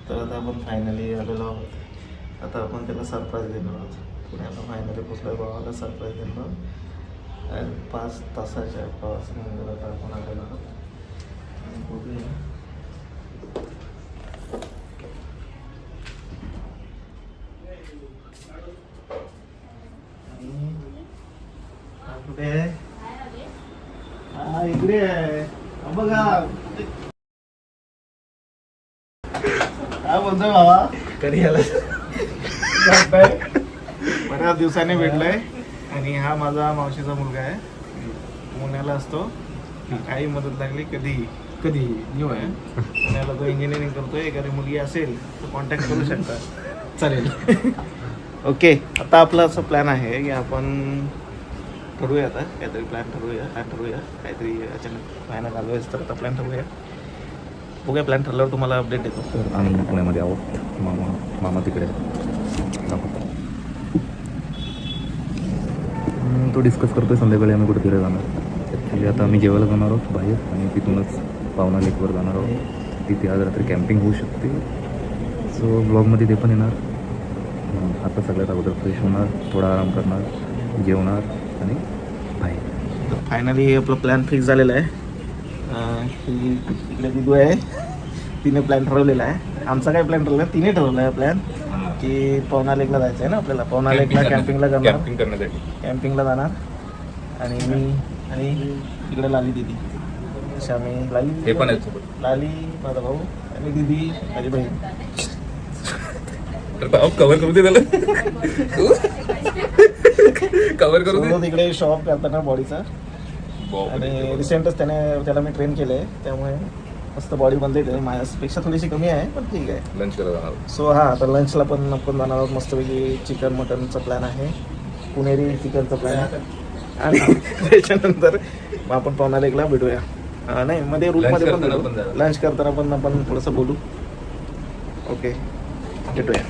तर आता आपण फायनली आलेलो आहोत. आता आपण त्याला सरप्राईज देणार आहोत. पुण्याला फायनली पोचलो भावाला सरप्राईज देणार. आणि 5 तासाच्या प्रवासानंतर आता आपण आलेलो आहोत. बघूया कुठे आहे? हा इकडे आहे. बघा काय बोलतोय बाबा. कधी आला? बऱ्याच दिवसांनी भेटलोय. आणि हा माझा मावशीचा मुलगा आहे. पुण्याला असतो. काही मदत लागली कधी न्यू आहे पुण्याला, तो इंजिनिअरिंग करतोय. एखादी मुलगी असेल तर कॉन्टॅक्ट करू शकता. चालेल. ओके, आता आपला असं प्लॅन आहे की आपण ठरवूया आता काहीतरी प्लॅन ठरवूया काहीतरी अचानक फायनल आलो आहेस तर आता प्लॅन ठरवूया. बघूया प्लॅन ठरल्यावर तुम्हाला अपडेट देतो. तर आम्ही पुण्यामध्ये आहोत. मामा तिकडे तो डिस्कस करतोय संध्याकाळी आम्ही कुठे फिरायला जाणार. ॲक्च्युली आता आम्ही जेवायला जाणार आहोत बाहेर आणि तिथूनच पावना लेकवर जाणार आहोत. तिथे आज रात्री कॅम्पिंग होऊ शकते. सो ब्लॉगमध्ये ते पण येणार. आता सगळ्यात अगोदर फ्रेश होणार, थोडा आराम करणार, जेवणार आणि बाहेर. तर फायनली आपला प्लॅन फिक्स झालेला आहे. ही इकडे दिदू आहे, तिने प्लॅन ठरवलेला आहे. आमचा काय प्लॅन ठरवला, तिने ठरवला आहे प्लॅन की पवना लेकला जायचं आहे ना आपल्याला. पवना लेकला कॅम्पिंगला जाणार, कॅम्पिंगला जाणार. आणि मी आणि इकडे लाली दिदी. अशा आम्ही लाली माझा भाऊ आणि दिदी माझी बहीण. कव्हर करू दे त्याला. कव्हर करू दे. तिकडे शॉप करताना बॉडीचा. आणि रिसेंटच त्याला मी ट्रेन केलं आहे, त्यामुळे मस्त बॉडी बनते. त्याने माझ्यापेक्षा थोडीशी कमी आहे पण ठीक आहे. लंच करायला जाणार. सो हां, आता लंचला पण आपण जाणार आहोत. मस्तपैकी चिकन मटनचा प्लॅन आहे, पुणेरी चिकनचा प्लॅन आहे. आणि त्याच्यानंतर मग आपण पवना लेकला भेटूया. नाही मध्ये रूटमध्ये पण लंच करताना पण आपण थोडंसं बोलू. ओके, भेटूया.